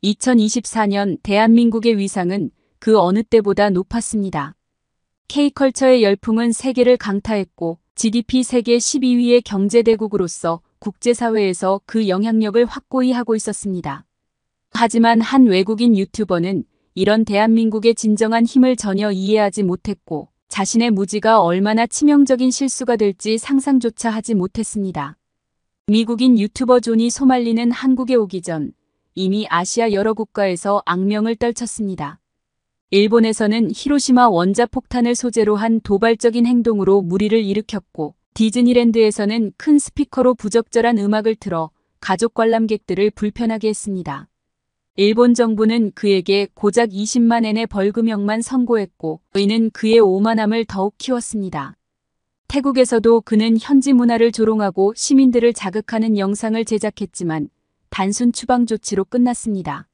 2024년 대한민국의 위상은 그 어느 때보다 높았습니다. K컬처의 열풍은 세계를 강타했고 GDP 세계 12위의 경제대국으로서 국제사회에서 그 영향력을 확고히 하고 있었습니다. 하지만 한 외국인 유튜버는 이런 대한민국의 진정한 힘을 전혀 이해하지 못했고 자신의 무지가 얼마나 치명적인 실수가 될지 상상조차 하지 못했습니다. 미국인 유튜버 존이 소말리는 한국에 오기 전 이미 아시아 여러 국가에서 악명을 떨쳤습니다. 일본에서는 히로시마 원자폭탄을 소재로 한 도발적인 행동으로 물의를 일으켰고 디즈니랜드에서는 큰 스피커로 부적절한 음악을 틀어 가족 관람객들을 불편하게 했습니다. 일본 정부는 그에게 고작 20만 엔의 벌금형만 선고했고 이는 그의 오만함을 더욱 키웠습니다. 태국에서도 그는 현지 문화를 조롱하고 시민들을 자극하는 영상을 제작했지만 단순 추방 조치로 끝났습니다.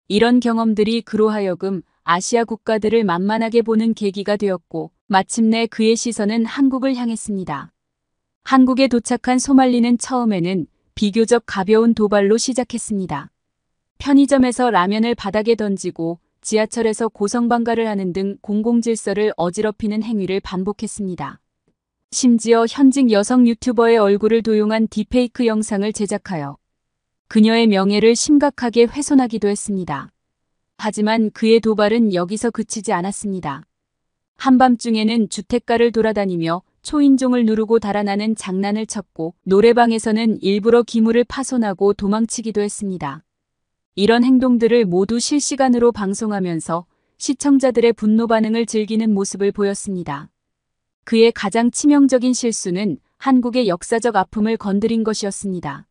이런 경험들이 그로 하여금 아시아 국가들을 만만하게 보는 계기가 되었고 마침내 그의 시선은 한국을 향했습니다. 한국에 도착한 소말리는 처음에는 비교적 가벼운 도발로 시작했습니다. 편의점에서 라면을 바닥에 던지고 지하철에서 고성방가를 하는 등 공공질서를 어지럽히는 행위를 반복했습니다. 심지어 현직 여성 유튜버의 얼굴을 도용한 딥페이크 영상을 제작하여 그녀의 명예를 심각하게 훼손하기도 했습니다. 하지만 그의 도발은 여기서 그치지 않았습니다. 한밤중에는 주택가를 돌아다니며 초인종을 누르고 달아나는 장난을 쳤고 노래방에서는 일부러 기물을 파손하고 도망치기도 했습니다. 이런 행동들을 모두 실시간으로 방송하면서 시청자들의 분노 반응을 즐기는 모습을 보였습니다. 그의 가장 치명적인 실수는 한국의 역사적 아픔을 건드린 것이었습니다.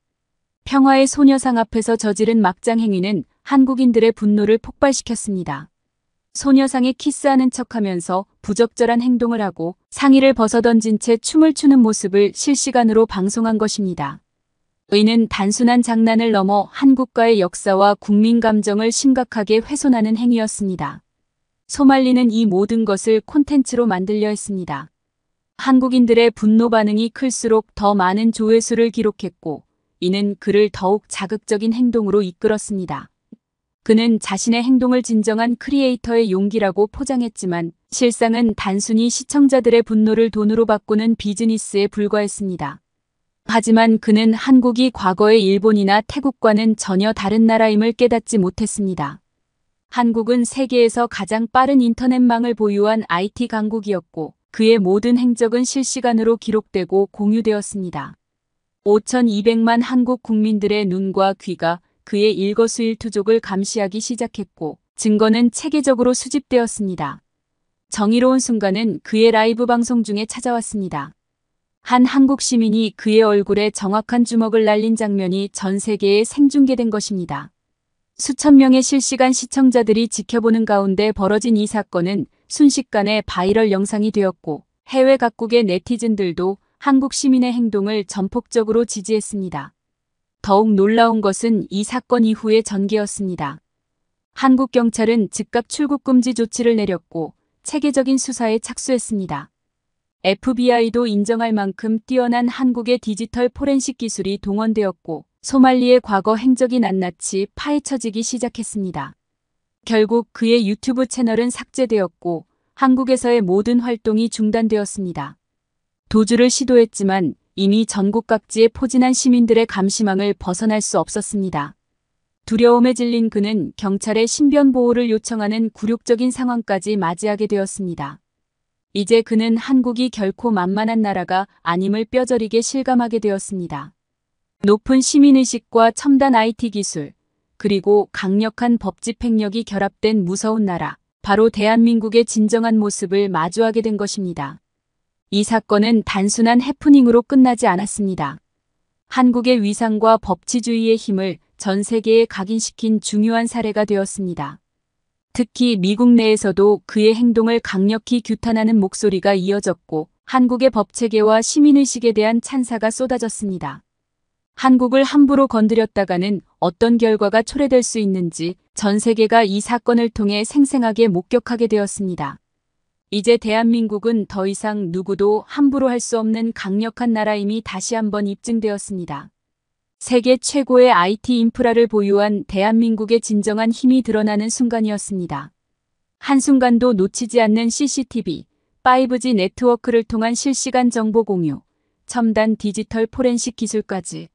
평화의 소녀상 앞에서 저지른 막장 행위는 한국인들의 분노를 폭발시켰습니다. 소녀상에 키스하는 척하면서 부적절한 행동을 하고 상의를 벗어던진 채 춤을 추는 모습을 실시간으로 방송한 것입니다. 이는 단순한 장난을 넘어 한국과의 역사와 국민 감정을 심각하게 훼손하는 행위였습니다. 소말리는 이 모든 것을 콘텐츠로 만들려 했습니다. 한국인들의 분노 반응이 클수록 더 많은 조회수를 기록했고 이는 그를 더욱 자극적인 행동으로 이끌었습니다. 그는 자신의 행동을 진정한 크리에이터의 용기라고 포장했지만 실상은 단순히 시청자들의 분노를 돈으로 바꾸는 비즈니스에 불과했습니다. 하지만 그는 한국이 과거의 일본이나 태국과는 전혀 다른 나라임을 깨닫지 못했습니다. 한국은 세계에서 가장 빠른 인터넷망을 보유한 IT 강국이었고 그의 모든 행적은 실시간으로 기록되고 공유되었습니다. 5,200만 한국 국민들의 눈과 귀가 그의 일거수일투족을 감시하기 시작했고 증거는 체계적으로 수집되었습니다. 정의로운 순간은 그의 라이브 방송 중에 찾아왔습니다. 한 한국 시민이 그의 얼굴에 정확한 주먹을 날린 장면이 전 세계에 생중계된 것입니다. 수천 명의 실시간 시청자들이 지켜보는 가운데 벌어진 이 사건은 순식간에 바이럴 영상이 되었고 해외 각국의 네티즌들도 한국 시민의 행동을 전폭적으로 지지했습니다. 더욱 놀라운 것은 이 사건 이후의 전개였습니다. 한국 경찰은 즉각 출국 금지 조치를 내렸고 체계적인 수사에 착수했습니다. FBI도 인정할 만큼 뛰어난 한국의 디지털 포렌식 기술이 동원되었고 소말리의 과거 행적이 낱낱이 파헤쳐지기 시작했습니다. 결국 그의 유튜브 채널은 삭제되었고 한국에서의 모든 활동이 중단되었습니다. 도주를 시도했지만 이미 전국 각지에 포진한 시민들의 감시망을 벗어날 수 없었습니다. 두려움에 질린 그는 경찰의 신변 보호를 요청하는 굴욕적인 상황까지 맞이하게 되었습니다. 이제 그는 한국이 결코 만만한 나라가 아님을 뼈저리게 실감하게 되었습니다. 높은 시민의식과 첨단 IT 기술, 그리고 강력한 법 집행력이 결합된 무서운 나라, 바로 대한민국의 진정한 모습을 마주하게 된 것입니다. 이 사건은 단순한 해프닝으로 끝나지 않았습니다. 한국의 위상과 법치주의의 힘을 전 세계에 각인시킨 중요한 사례가 되었습니다. 특히 미국 내에서도 그의 행동을 강력히 규탄하는 목소리가 이어졌고 한국의 법체계와 시민의식에 대한 찬사가 쏟아졌습니다. 한국을 함부로 건드렸다가는 어떤 결과가 초래될 수 있는지 전 세계가 이 사건을 통해 생생하게 목격하게 되었습니다. 이제 대한민국은 더 이상 누구도 함부로 할 수 없는 강력한 나라임이 다시 한번 입증되었습니다. 세계 최고의 IT 인프라를 보유한 대한민국의 진정한 힘이 드러나는 순간이었습니다. 한순간도 놓치지 않는 CCTV, 5G 네트워크를 통한 실시간 정보 공유, 첨단 디지털 포렌식 기술까지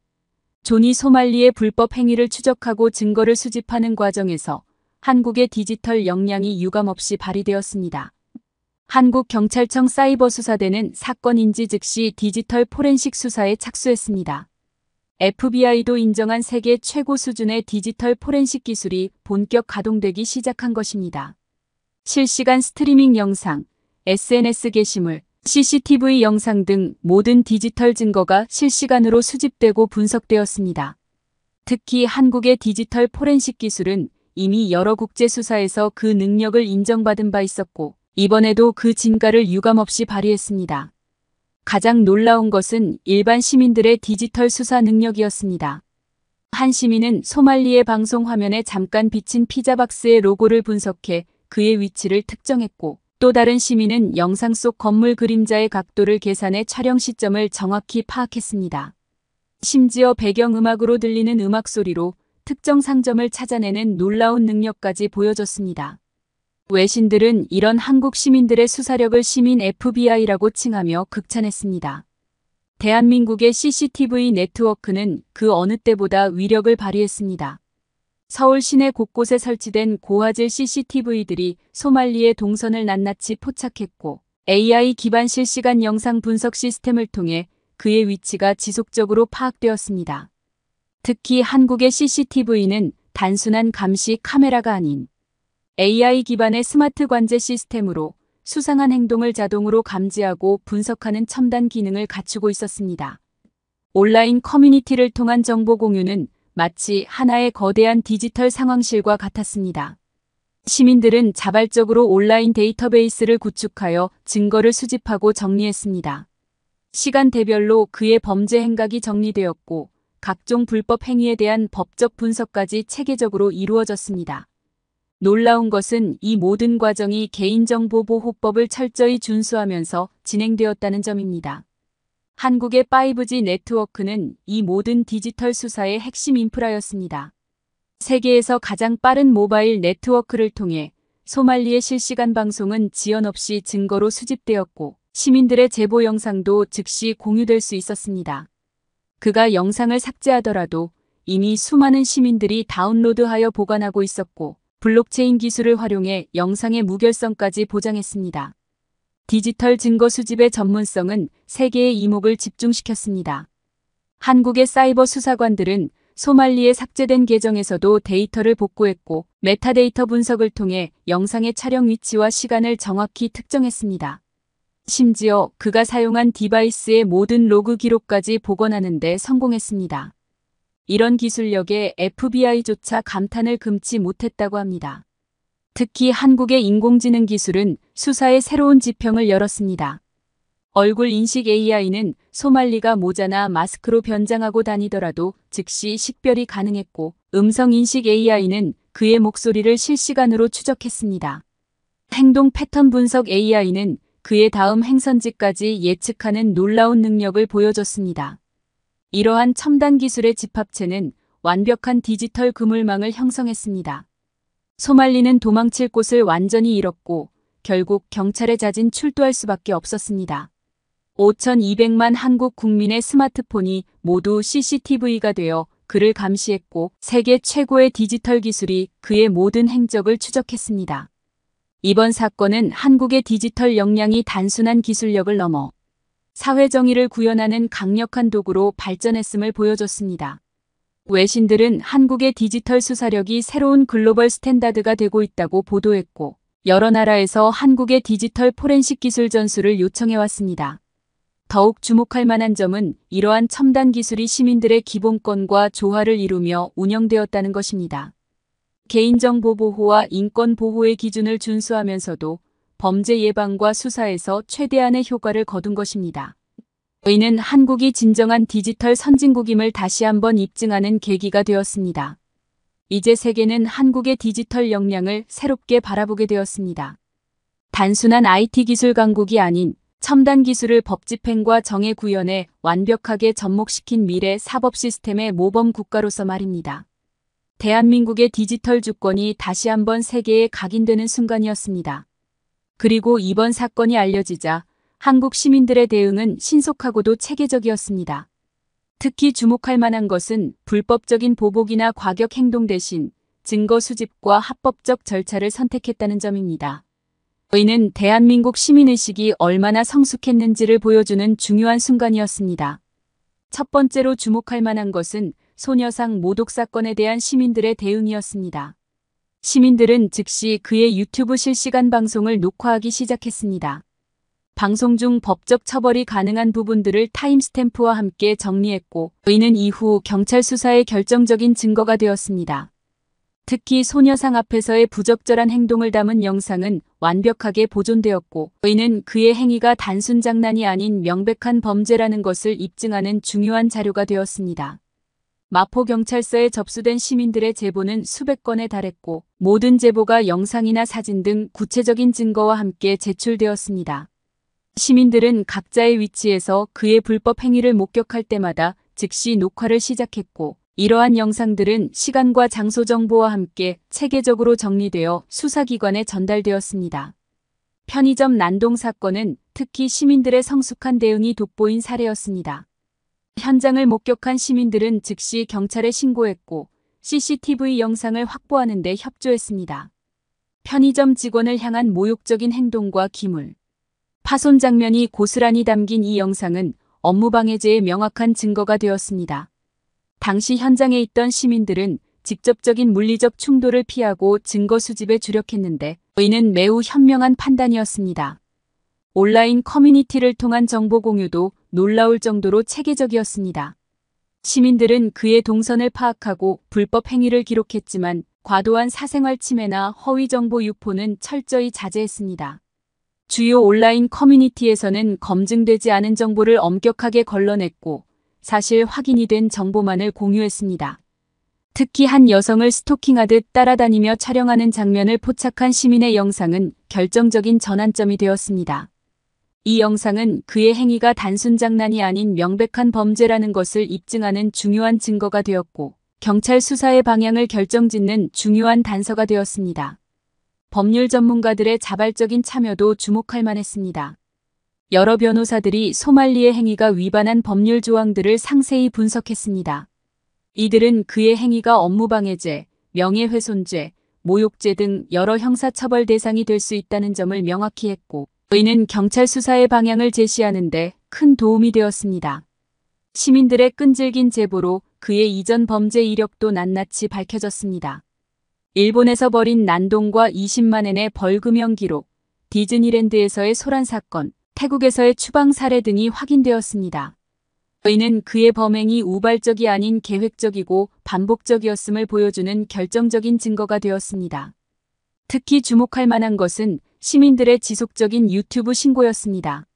존이 소말리의 불법 행위를 추적하고 증거를 수집하는 과정에서 한국의 디지털 역량이 유감없이 발휘되었습니다. 한국경찰청 사이버수사대는 사건 인지 즉시 디지털 포렌식 수사에 착수했습니다. FBI도 인정한 세계 최고 수준의 디지털 포렌식 기술이 본격 가동되기 시작한 것입니다. 실시간 스트리밍 영상, SNS 게시물, CCTV 영상 등 모든 디지털 증거가 실시간으로 수집되고 분석되었습니다. 특히 한국의 디지털 포렌식 기술은 이미 여러 국제 수사에서 그 능력을 인정받은 바 있었고 이번에도 그 진가를 유감없이 발휘했습니다. 가장 놀라운 것은 일반 시민들의 디지털 수사 능력이었습니다. 한 시민은 소말리의 방송 화면에 잠깐 비친 피자박스의 로고를 분석해 그의 위치를 특정했고 또 다른 시민은 영상 속 건물 그림자의 각도를 계산해 촬영 시점을 정확히 파악했습니다. 심지어 배경음악으로 들리는 음악 소리로 특정 상점을 찾아내는 놀라운 능력까지 보여줬습니다. 외신들은 이런 한국 시민들의 수사력을 시민 FBI라고 칭하며 극찬했습니다. 대한민국의 CCTV 네트워크는 그 어느 때보다 위력을 발휘했습니다. 서울 시내 곳곳에 설치된 고화질 CCTV들이 소말리의 동선을 낱낱이 포착했고 AI 기반 실시간 영상 분석 시스템을 통해 그의 위치가 지속적으로 파악되었습니다. 특히 한국의 CCTV는 단순한 감시 카메라가 아닌 AI 기반의 스마트 관제 시스템으로 수상한 행동을 자동으로 감지하고 분석하는 첨단 기능을 갖추고 있었습니다. 온라인 커뮤니티를 통한 정보 공유는 마치 하나의 거대한 디지털 상황실과 같았습니다. 시민들은 자발적으로 온라인 데이터베이스를 구축하여 증거를 수집하고 정리했습니다. 시간대별로 그의 범죄 행각이 정리되었고 각종 불법 행위에 대한 법적 분석까지 체계적으로 이루어졌습니다. 놀라운 것은 이 모든 과정이 개인정보보호법을 철저히 준수하면서 진행되었다는 점입니다. 한국의 5G 네트워크는 이 모든 디지털 수사의 핵심 인프라였습니다. 세계에서 가장 빠른 모바일 네트워크를 통해 소말리의 실시간 방송은 지연 없이 증거로 수집되었고 시민들의 제보 영상도 즉시 공유될 수 있었습니다. 그가 영상을 삭제하더라도 이미 수많은 시민들이 다운로드하여 보관하고 있었고 블록체인 기술을 활용해 영상의 무결성까지 보장했습니다. 디지털 증거 수집의 전문성은 세계의 이목을 집중시켰습니다. 한국의 사이버 수사관들은 소말리의 삭제된 계정에서도 데이터를 복구했고 메타데이터 분석을 통해 영상의 촬영 위치와 시간을 정확히 특정했습니다. 심지어 그가 사용한 디바이스의 모든 로그 기록까지 복원하는 데 성공했습니다. 이런 기술력에 FBI조차 감탄을 금치 못했다고 합니다. 특히 한국의 인공지능 기술은 수사의 새로운 지평을 열었습니다. 얼굴 인식 AI는 소말리가 모자나 마스크로 변장하고 다니더라도 즉시 식별이 가능했고 음성 인식 AI는 그의 목소리를 실시간으로 추적했습니다. 행동 패턴 분석 AI는 그의 다음 행선지까지 예측하는 놀라운 능력을 보여줬습니다. 이러한 첨단 기술의 집합체는 완벽한 디지털 그물망을 형성했습니다. 소말리는 도망칠 곳을 완전히 잃었고 결국 경찰에 자진 출두할 수밖에 없었습니다. 5,200만 한국 국민의 스마트폰이 모두 CCTV가 되어 그를 감시했고 세계 최고의 디지털 기술이 그의 모든 행적을 추적했습니다. 이번 사건은 한국의 디지털 역량이 단순한 기술력을 넘어 사회정의를 구현하는 강력한 도구로 발전했음을 보여줬습니다. 외신들은 한국의 디지털 수사력이 새로운 글로벌 스탠다드가 되고 있다고 보도했고 여러 나라에서 한국의 디지털 포렌식 기술 전수를 요청해왔습니다. 더욱 주목할 만한 점은 이러한 첨단 기술이 시민들의 기본권과 조화를 이루며 운영되었다는 것입니다. 개인정보 보호와 인권 보호의 기준을 준수하면서도 범죄 예방과 수사에서 최대한의 효과를 거둔 것입니다. 이는 한국이 진정한 디지털 선진국임을 다시 한번 입증하는 계기가 되었습니다. 이제 세계는 한국의 디지털 역량을 새롭게 바라보게 되었습니다. 단순한 IT 기술 강국이 아닌 첨단 기술을 법 집행과 정의 구현에 완벽하게 접목시킨 미래 사법 시스템의 모범 국가로서 말입니다. 대한민국의 디지털 주권이 다시 한번 세계에 각인되는 순간이었습니다. 그리고 이번 사건이 알려지자 한국 시민들의 대응은 신속하고도 체계적이었습니다. 특히 주목할 만한 것은 불법적인 보복이나 과격 행동 대신 증거 수집과 합법적 절차를 선택했다는 점입니다. 이는 대한민국 시민의식이 얼마나 성숙했는지를 보여주는 중요한 순간이었습니다. 첫 번째로 주목할 만한 것은 소녀상 모독 사건에 대한 시민들의 대응이었습니다. 시민들은 즉시 그의 유튜브 실시간 방송을 녹화하기 시작했습니다. 방송 중 법적 처벌이 가능한 부분들을 타임스탬프와 함께 정리했고, 이는 이후 경찰 수사의 결정적인 증거가 되었습니다. 특히 소녀상 앞에서의 부적절한 행동을 담은 영상은 완벽하게 보존되었고, 이는 그의 행위가 단순 장난이 아닌 명백한 범죄라는 것을 입증하는 중요한 자료가 되었습니다. 마포경찰서에 접수된 시민들의 제보는 수백 건에 달했고, 모든 제보가 영상이나 사진 등 구체적인 증거와 함께 제출되었습니다. 시민들은 각자의 위치에서 그의 불법 행위를 목격할 때마다 즉시 녹화를 시작했고, 이러한 영상들은 시간과 장소 정보와 함께 체계적으로 정리되어 수사기관에 전달되었습니다. 편의점 난동 사건은 특히 시민들의 성숙한 대응이 돋보인 사례였습니다. 현장을 목격한 시민들은 즉시 경찰에 신고했고 CCTV 영상을 확보하는 데 협조했습니다. 편의점 직원을 향한 모욕적인 행동과 기물, 파손 장면이 고스란히 담긴 이 영상은 업무방해죄의 명확한 증거가 되었습니다. 당시 현장에 있던 시민들은 직접적인 물리적 충돌을 피하고 증거 수집에 주력했는데, 이는 매우 현명한 판단이었습니다. 온라인 커뮤니티를 통한 정보 공유도 놀라울 정도로 체계적이었습니다. 시민들은 그의 동선을 파악하고 불법 행위를 기록했지만 과도한 사생활 침해나 허위 정보 유포는 철저히 자제했습니다. 주요 온라인 커뮤니티에서는 검증되지 않은 정보를 엄격하게 걸러냈고 사실 확인이 된 정보만을 공유했습니다. 특히 한 여성을 스토킹하듯 따라다니며 촬영하는 장면을 포착한 시민의 영상은 결정적인 전환점이 되었습니다. 이 영상은 그의 행위가 단순 장난이 아닌 명백한 범죄라는 것을 입증하는 중요한 증거가 되었고, 경찰 수사의 방향을 결정짓는 중요한 단서가 되었습니다. 법률 전문가들의 자발적인 참여도 주목할 만했습니다. 여러 변호사들이 소말리의 행위가 위반한 법률 조항들을 상세히 분석했습니다. 이들은 그의 행위가 업무방해죄, 명예훼손죄, 모욕죄 등 여러 형사처벌 대상이 될 수 있다는 점을 명확히 했고, 이는 경찰 수사의 방향을 제시하는 데 큰 도움이 되었습니다. 시민들의 끈질긴 제보로 그의 이전 범죄 이력도 낱낱이 밝혀졌습니다. 일본에서 벌인 난동과 20만 엔의 벌금형 기록, 디즈니랜드에서의 소란 사건, 태국에서의 추방 사례 등이 확인되었습니다. 이는 그의 범행이 우발적이 아닌 계획적이고 반복적이었음을 보여주는 결정적인 증거가 되었습니다. 특히 주목할 만한 것은 시민들의 지속적인 유튜브 신고였습니다.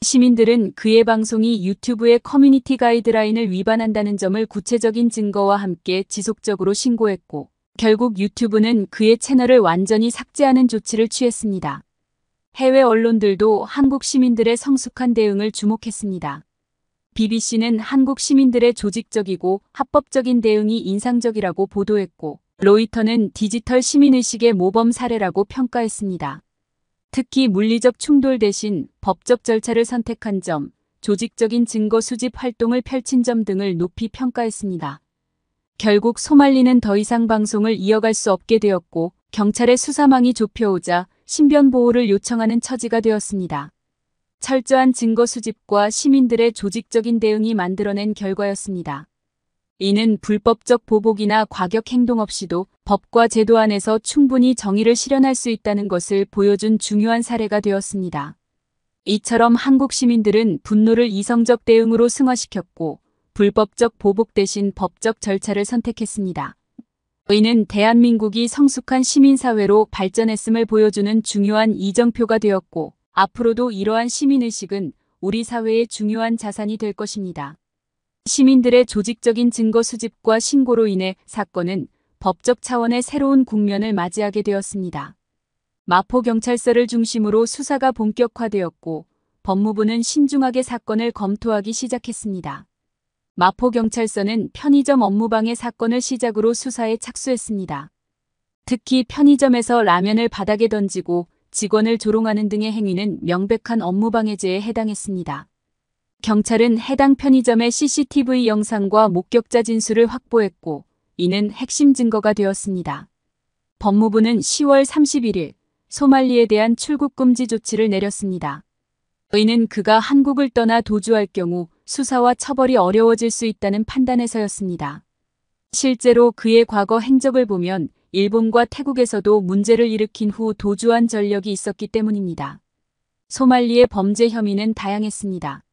시민들은 그의 방송이 유튜브의 커뮤니티 가이드라인을 위반한다는 점을 구체적인 증거와 함께 지속적으로 신고했고, 결국 유튜브는 그의 채널을 완전히 삭제하는 조치를 취했습니다. 해외 언론들도 한국 시민들의 성숙한 대응을 주목했습니다. BBC는 한국 시민들의 조직적이고 합법적인 대응이 인상적이라고 보도했고, 로이터는 디지털 시민의식의 모범 사례라고 평가했습니다. 특히 물리적 충돌 대신 법적 절차를 선택한 점, 조직적인 증거 수집 활동을 펼친 점 등을 높이 평가했습니다. 결국 소말리는 더 이상 방송을 이어갈 수 없게 되었고, 경찰의 수사망이 좁혀오자 신변 보호를 요청하는 처지가 되었습니다. 철저한 증거 수집과 시민들의 조직적인 대응이 만들어낸 결과였습니다. 이는 불법적 보복이나 과격 행동 없이도 법과 제도 안에서 충분히 정의를 실현할 수 있다는 것을 보여준 중요한 사례가 되었습니다. 이처럼 한국 시민들은 분노를 이성적 대응으로 승화시켰고, 불법적 보복 대신 법적 절차를 선택했습니다. 이는 대한민국이 성숙한 시민사회로 발전했음을 보여주는 중요한 이정표가 되었고, 앞으로도 이러한 시민의식은 우리 사회의 중요한 자산이 될 것입니다. 시민들의 조직적인 증거 수집과 신고로 인해 사건은 법적 차원의 새로운 국면을 맞이하게 되었습니다. 마포경찰서를 중심으로 수사가 본격화되었고, 법무부는 신중하게 사건을 검토하기 시작했습니다. 마포경찰서는 편의점 업무방해 사건을 시작으로 수사에 착수했습니다. 특히 편의점에서 라면을 바닥에 던지고 직원을 조롱하는 등의 행위는 명백한 업무방해죄에 해당했습니다. 경찰은 해당 편의점의 CCTV 영상과 목격자 진술을 확보했고 이는 핵심 증거가 되었습니다. 법무부는 10월 31일 소말리에 대한 출국 금지 조치를 내렸습니다. 이는 그가 한국을 떠나 도주할 경우 수사와 처벌이 어려워질 수 있다는 판단에서였습니다. 실제로 그의 과거 행적을 보면 일본과 태국에서도 문제를 일으킨 후 도주한 전력이 있었기 때문입니다. 소말리의 범죄 혐의는 다양했습니다.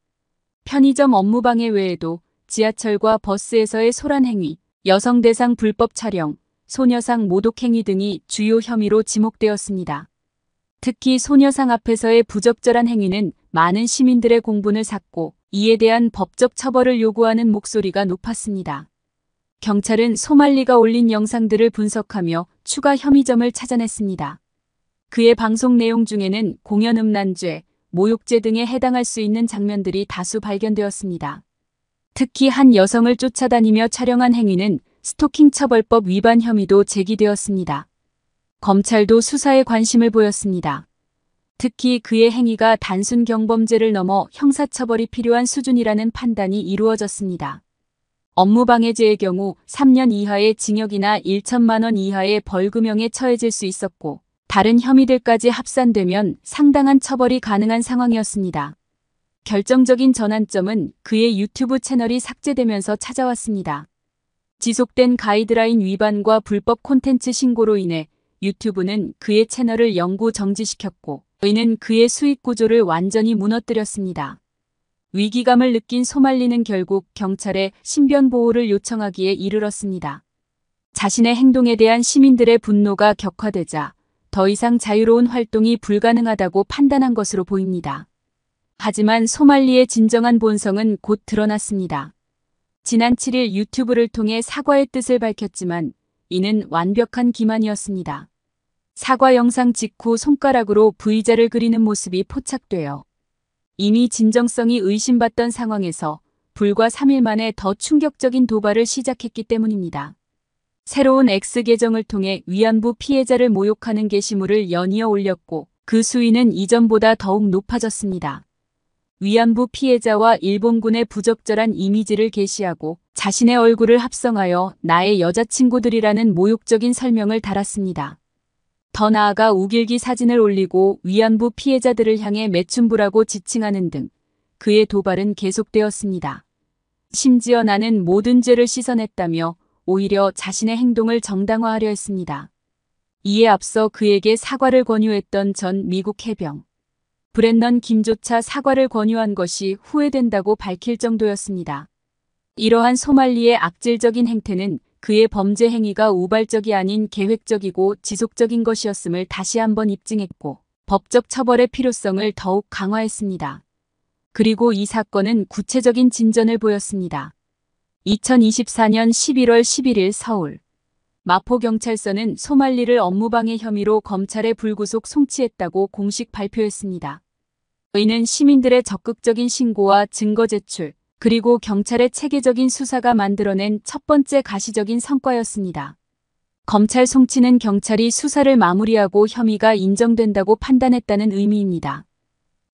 편의점 업무방해 외에도 지하철과 버스에서의 소란 행위, 여성 대상 불법 촬영, 소녀상 모독 행위 등이 주요 혐의로 지목되었습니다. 특히 소녀상 앞에서의 부적절한 행위는 많은 시민들의 공분을 샀고 이에 대한 법적 처벌을 요구하는 목소리가 높았습니다. 경찰은 소말리가 올린 영상들을 분석하며 추가 혐의점을 찾아냈습니다. 그의 방송 내용 중에는 공연 음란죄, 모욕죄 등에 해당할 수 있는 장면들이 다수 발견되었습니다. 특히 한 여성을 쫓아다니며 촬영한 행위는 스토킹 처벌법 위반 혐의도 제기되었습니다. 검찰도 수사에 관심을 보였습니다. 특히 그의 행위가 단순 경범죄를 넘어 형사처벌이 필요한 수준이라는 판단이 이루어졌습니다. 업무방해죄의 경우 3년 이하의 징역이나 1천만 원 이하의 벌금형에 처해질 수 있었고 다른 혐의들까지 합산되면 상당한 처벌이 가능한 상황이었습니다. 결정적인 전환점은 그의 유튜브 채널이 삭제되면서 찾아왔습니다. 지속된 가이드라인 위반과 불법 콘텐츠 신고로 인해 유튜브는 그의 채널을 영구 정지시켰고 이는 그의 수익 구조를 완전히 무너뜨렸습니다. 위기감을 느낀 소말리는 결국 경찰에 신변 보호를 요청하기에 이르렀습니다. 자신의 행동에 대한 시민들의 분노가 격화되자 더 이상 자유로운 활동이 불가능하다고 판단한 것으로 보입니다. 하지만 소말리의 진정한 본성은 곧 드러났습니다. 지난 7일 유튜브를 통해 사과의 뜻을 밝혔지만 이는 완벽한 기만이었습니다. 사과 영상 직후 손가락으로 V자를 그리는 모습이 포착되어 이미 진정성이 의심받던 상황에서 불과 3일 만에 더 충격적인 도발을 시작했기 때문입니다. 새로운 X 계정을 통해 위안부 피해자를 모욕하는 게시물을 연이어 올렸고 그 수위는 이전보다 더욱 높아졌습니다. 위안부 피해자와 일본군의 부적절한 이미지를 게시하고 자신의 얼굴을 합성하여 나의 여자친구들이라는 모욕적인 설명을 달았습니다. 더 나아가 우길기 사진을 올리고 위안부 피해자들을 향해 매춘부라고 지칭하는 등 그의 도발은 계속되었습니다. 심지어 나는 모든 죄를 씻어냈다며 오히려 자신의 행동을 정당화하려 했습니다. 이에 앞서 그에게 사과를 권유했던 전 미국 해병 브랜넌 김조차 사과를 권유한 것이 후회된다고 밝힐 정도였습니다. 이러한 소말리의 악질적인 행태는 그의 범죄 행위가 우발적이 아닌 계획적이고 지속적인 것이었음을 다시 한번 입증했고 법적 처벌의 필요성을 더욱 강화했습니다. 그리고 이 사건은 구체적인 진전을 보였습니다. 2024년 11월 11일 서울 마포경찰서는 소말리를 업무방해 혐의로 검찰에 불구속 송치했다고 공식 발표했습니다. 이는 시민들의 적극적인 신고와 증거 제출, 그리고 경찰의 체계적인 수사가 만들어낸 첫 번째 가시적인 성과였습니다. 검찰 송치는 경찰이 수사를 마무리하고 혐의가 인정된다고 판단했다는 의미입니다.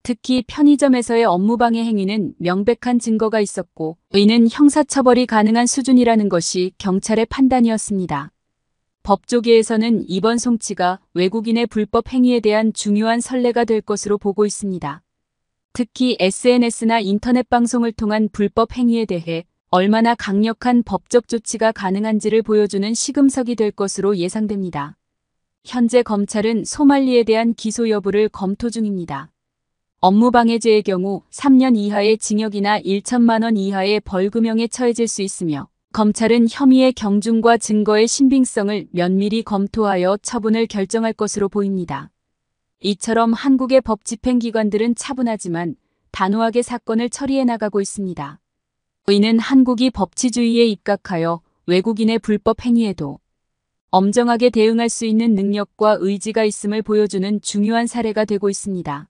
특히 편의점에서의 업무방해 행위는 명백한 증거가 있었고 이는 형사처벌이 가능한 수준이라는 것이 경찰의 판단이었습니다. 법조계에서는 이번 송치가 외국인의 불법 행위에 대한 중요한 선례가 될 것으로 보고 있습니다. 특히 SNS나 인터넷 방송을 통한 불법 행위에 대해 얼마나 강력한 법적 조치가 가능한지를 보여주는 시금석이 될 것으로 예상됩니다. 현재 검찰은 소말리에 대한 기소 여부를 검토 중입니다. 업무방해죄의 경우 3년 이하의 징역이나 1천만 원 이하의 벌금형에 처해질 수 있으며 검찰은 혐의의 경중과 증거의 신빙성을 면밀히 검토하여 처분을 결정할 것으로 보입니다. 이처럼 한국의 법 집행기관들은 차분하지만 단호하게 사건을 처리해 나가고 있습니다. 이는 한국이 법치주의에 입각하여 외국인의 불법 행위에도 엄정하게 대응할 수 있는 능력과 의지가 있음을 보여주는 중요한 사례가 되고 있습니다.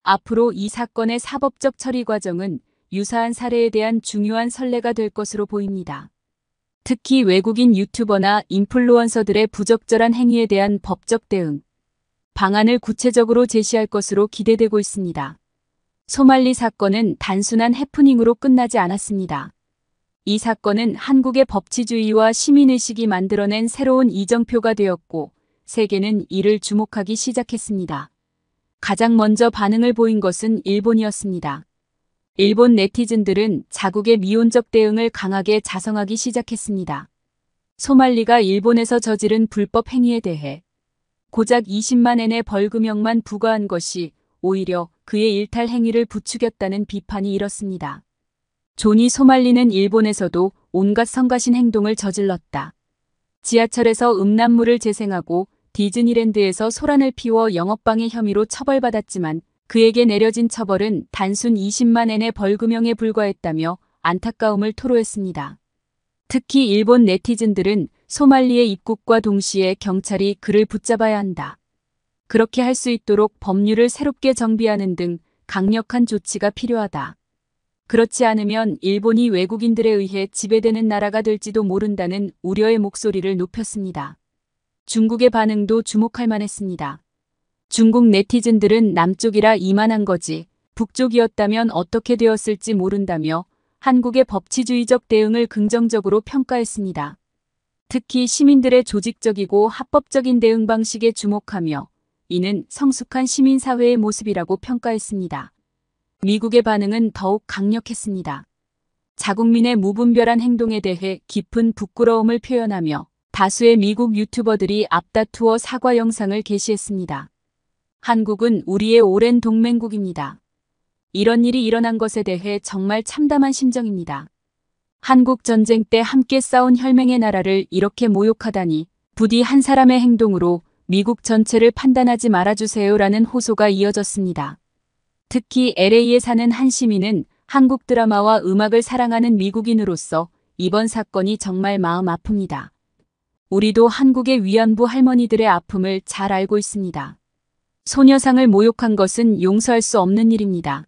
앞으로 이 사건의 사법적 처리 과정은 유사한 사례에 대한 중요한 선례가 될 것으로 보입니다. 특히 외국인 유튜버나 인플루언서들의 부적절한 행위에 대한 법적 대응, 방안을 구체적으로 제시할 것으로 기대되고 있습니다. 소말리 사건은 단순한 해프닝으로 끝나지 않았습니다. 이 사건은 한국의 법치주의와 시민의식이 만들어낸 새로운 이정표가 되었고, 세계는 이를 주목하기 시작했습니다. 가장 먼저 반응을 보인 것은 일본이었습니다. 일본 네티즌들은 자국의 미온적 대응을 강하게 자성하기 시작했습니다. 소말리가 일본에서 저지른 불법 행위에 대해 고작 20만 엔의 벌금형만 부과한 것이 오히려 그의 일탈 행위를 부추겼다는 비판이 일었습니다. 조니 소말리는 일본에서도 온갖 성가신 행동을 저질렀다. 지하철에서 음란물을 재생하고 디즈니랜드에서 소란을 피워 영업방해 혐의로 처벌받았지만 그에게 내려진 처벌은 단순 20만 엔의 벌금형에 불과했다며 안타까움을 토로했습니다. 특히 일본 네티즌들은 소말리의 입국과 동시에 경찰이 그를 붙잡아야 한다. 그렇게 할 수 있도록 법률을 새롭게 정비하는 등 강력한 조치가 필요하다. 그렇지 않으면 일본이 외국인들에 의해 지배되는 나라가 될지도 모른다는 우려의 목소리를 높였습니다. 중국의 반응도 주목할 만했습니다. 중국 네티즌들은 남쪽이라 이만한 거지, 북쪽이었다면 어떻게 되었을지 모른다며 한국의 법치주의적 대응을 긍정적으로 평가했습니다. 특히 시민들의 조직적이고 합법적인 대응 방식에 주목하며 이는 성숙한 시민사회의 모습이라고 평가했습니다. 미국의 반응은 더욱 강력했습니다. 자국민의 무분별한 행동에 대해 깊은 부끄러움을 표현하며 다수의 미국 유튜버들이 앞다투어 사과 영상을 게시했습니다. 한국은 우리의 오랜 동맹국입니다. 이런 일이 일어난 것에 대해 정말 참담한 심정입니다. 한국 전쟁 때 함께 싸운 혈맹의 나라를 이렇게 모욕하다니 부디 한 사람의 행동으로 미국 전체를 판단하지 말아주세요라는 호소가 이어졌습니다. 특히 LA에 사는 한 시민은 한국 드라마와 음악을 사랑하는 미국인으로서 이번 사건이 정말 마음 아픕니다. 우리도 한국의 위안부 할머니들의 아픔을 잘 알고 있습니다. 소녀상을 모욕한 것은 용서할 수 없는 일입니다.